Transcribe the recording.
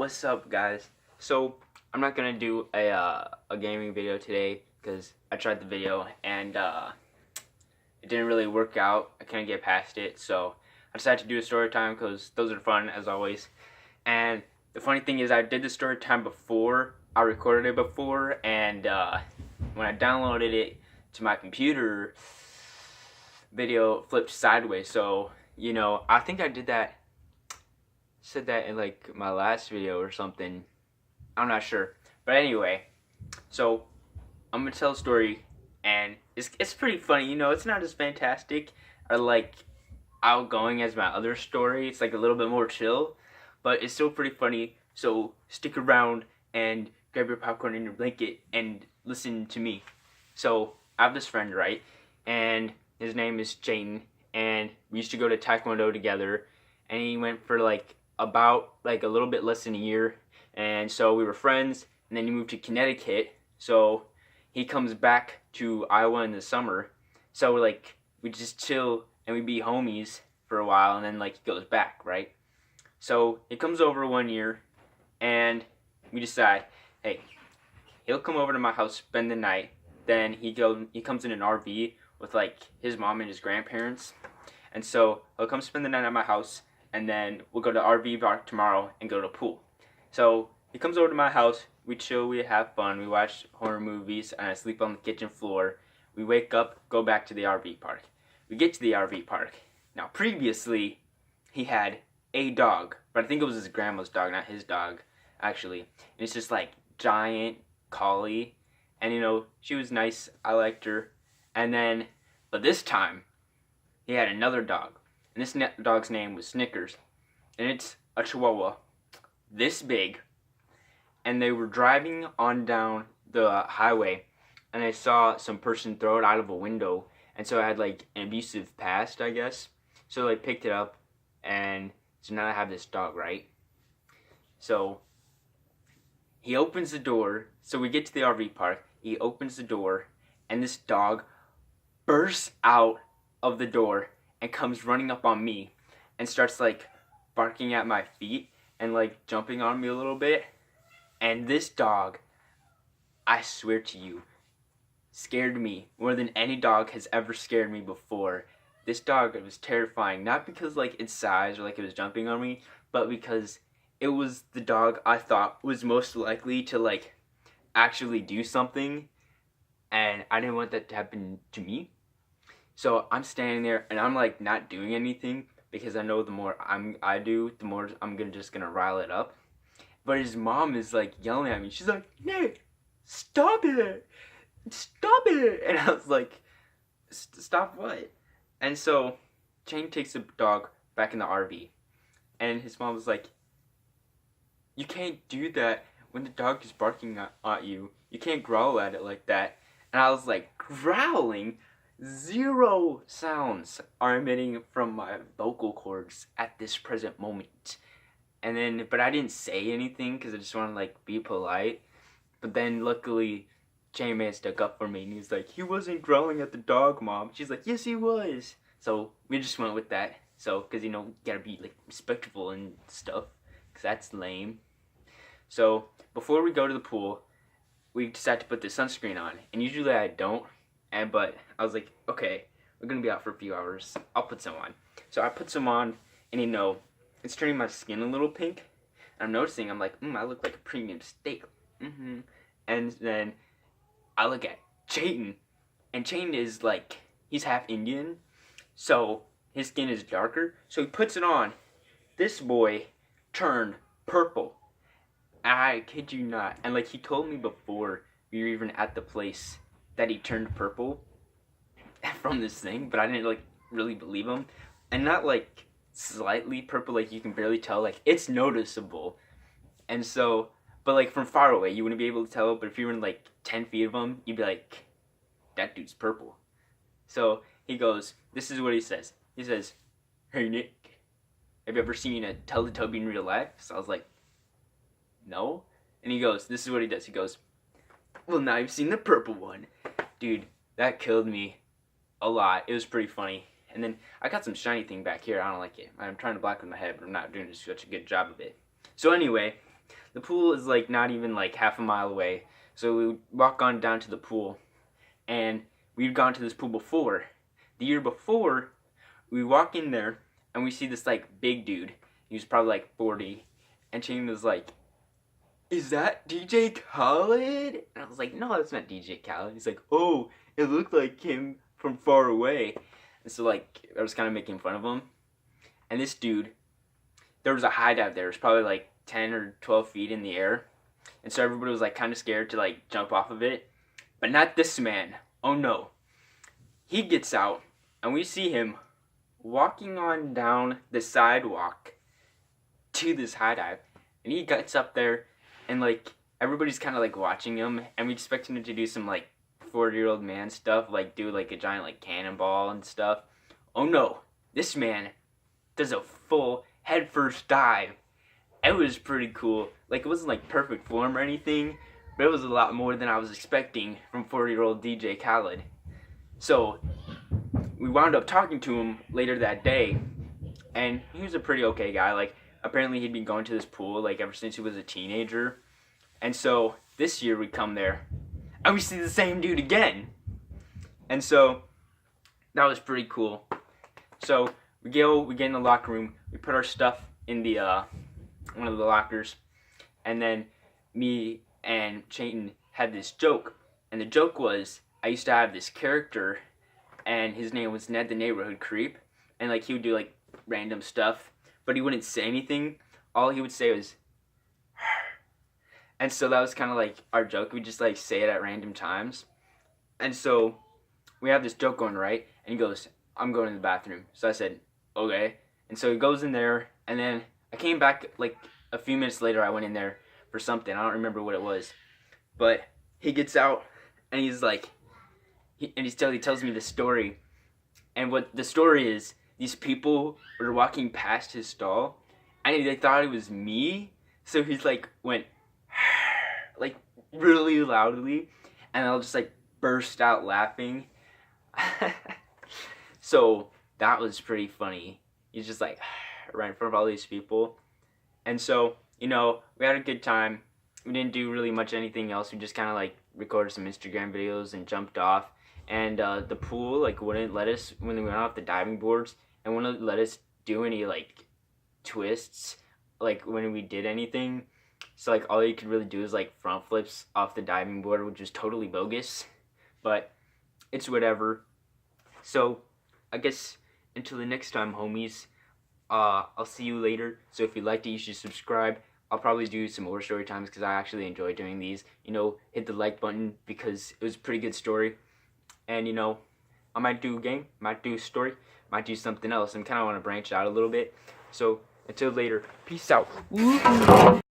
What's up, guys? So I'm not gonna do a gaming video today because I tried the video and it didn't really work out. I couldn't get past it, so I decided to do a story time because those are fun as always. And the funny thing is, I did the story time before I recorded it before, and when I downloaded it to my computer, video flipped sideways. So I think I said that in like my last video or something. I'm not sure, but anyway, so I'm gonna tell a story, and it's pretty funny. It's not as fantastic or like outgoing as my other story. It's like a little bit more chill, but it's still pretty funny. So stick around and grab your popcorn and your blanket and listen to me. So I have this friend, right, and his name is Jayden, and we used to go to Taekwondo together, and he went for about a little bit less than a year, and so we were friends, and then he moved to Connecticut, so he comes back to Iowa in the summer, so we just chill and we be homies for a while, and then he goes back, right? So he comes over one year, and we decide, hey, he'll come over to my house, spend the night, then he comes in an RV with his mom and his grandparents, and so he'll come spend the night at my house, and then we'll go to RV park tomorrow and go to the pool. So he comes over to my house, we chill, we have fun, we watch horror movies, and I sleep on the kitchen floor. We wake up, go back to the RV park. We get to the RV park. Now previously, he had a dog, but I think it was his grandma's dog, not his dog, actually. And it's just giant collie, and she was nice, I liked her. And then, but this time, he had another dog. And this dog's name was Snickers. And it's a Chuahwah, this big. And they were driving on down the highway, and I saw some person throw it out of a window. And so I had an abusive past, I guess. So I picked it up, and so now I have this dog, right? So he opens the door. So we get to the RV park. He opens the door, and this dog bursts out of the door and comes running up on me and starts barking at my feet and jumping on me a little bit. And this dog, I swear to you, scared me more than any dog has ever scared me before. This dog, it was terrifying, not because its size or it was jumping on me, but because it was the dog I thought was most likely to actually do something, and I didn't want that to happen to me. So I'm standing there, and I'm not doing anything because I know the more I do, the more I'm just gonna rile it up. But his mom is yelling at me. She's like, "Nick, stop it! Stop it!" And I was like, "Stop what?" And so Jane takes the dog back in the RV, and his mom was like, "You can't do that when the dog is barking at you. You can't growl at it like that." And I was growling? Zero sounds are emitting from my vocal cords at this present moment. And then, but I didn't say anything because I just want to be polite. But then luckily, J-Man stuck up for me, and he was like, "He wasn't growling at the dog, Mom." She's like, "Yes, he was." So we just went with that. So, because you gotta be respectful and stuff, because that's lame. So before we go to the pool, we decided to put the sunscreen on, and usually I don't. But I was like, okay, we're gonna be out for a few hours, I'll put some on. So I put some on, and it's turning my skin a little pink. And I'm noticing, I'm like, I look like a premium steak. And then I look at Jayden, and Jayden is he's half Indian, so his skin is darker. So he puts it on. This boy turned purple. I kid you not. And he told me before we were even at the place that he turned purple from this thing, but I didn't really believe him. And not slightly purple, you can barely tell, it's noticeable. And so, but from far away you wouldn't be able to tell, but if you were in 10 feet of him, you'd be like, that dude's purple. So he goes, this is what he says. He says, "Hey Nick, have you ever seen a Teletubby in real life?" So I was like, no. And he goes, this is what he does. He goes, "Well, now you've seen the purple one." Dude, that killed me a lot. It was pretty funny. And then I got some shiny thing back here. I don't like it. I'm trying to blacken my head, but I'm not doing such a good job of it. So anyway, The pool is like not even like half a mile away. So we would walk on down to the pool, and we'd gone to this pool before. The year before, we walk in there and we see this like big dude. He was probably like 40, and Shane was like, "Is that DJ Khalid?" And I was like, "No, that's not DJ Khalid." He's like, "Oh, it looked like him from far away." And so like I was kind of making fun of him. And this dude, there was a high dive there. It was probably like 10 or 12 feet in the air. And so everybody was like kind of scared to like jump off of it. But not this man. Oh no. He gets out and we see him walking on down the sidewalk to this high dive. And he gets up there and like everybody's kind of like watching him, and we expect him to do some like 40-year-old man stuff, like do like a giant like cannonball and stuff. Oh no. This man does a full head first dive. It was pretty cool. Like, it wasn't like perfect form or anything, but it was a lot more than I was expecting from 40-year-old DJ Khalid. So we wound up talking to him later that day, and he was a pretty okay guy. Like, apparently he'd been going to this pool like ever since he was a teenager. And so this year we come there and we see the same dude again. And so that was pretty cool. So we get in the locker room, we put our stuff in the one of the lockers, and then me and Chayton had this joke, and the joke was I used to have this character, and his name was Ned the Neighborhood Creep, and like he would do like random stuff, but he wouldn't say anything. All he would say was and so that was kind of like our joke. We just like say it at random times. And so we have this joke going, right? And he goes, "I'm going to the bathroom." So I said, "Okay." And so he goes in there, and then I came back like a few minutes later. I went in there for something. I don't remember what it was. But he gets out, and he's like, he tells me the story. And what the story is, these people were walking past his stall, and they thought it was me. So he's like went like really loudly, and I'll just like burst out laughing. So that was pretty funny. He's just like right in front of all these people. And so, you know, we had a good time. We didn't do really much anything else. We just kind of like recorded some Instagram videos and jumped off. And the pool like wouldn't let us, when we went off the diving boards, and wouldn't let us do any like twists like when we did anything. So like all you could really do is like front flips off the diving board, which is totally bogus, but it's whatever. So I guess until the next time, homies, I'll see you later. So if you liked it, you should subscribe. I'll probably do some more story times because I actually enjoy doing these. You know, hit the like button because it was a pretty good story. And you know, I might do a game, might do a story, might do something else. I kind of want to branch out a little bit. So until later, peace out.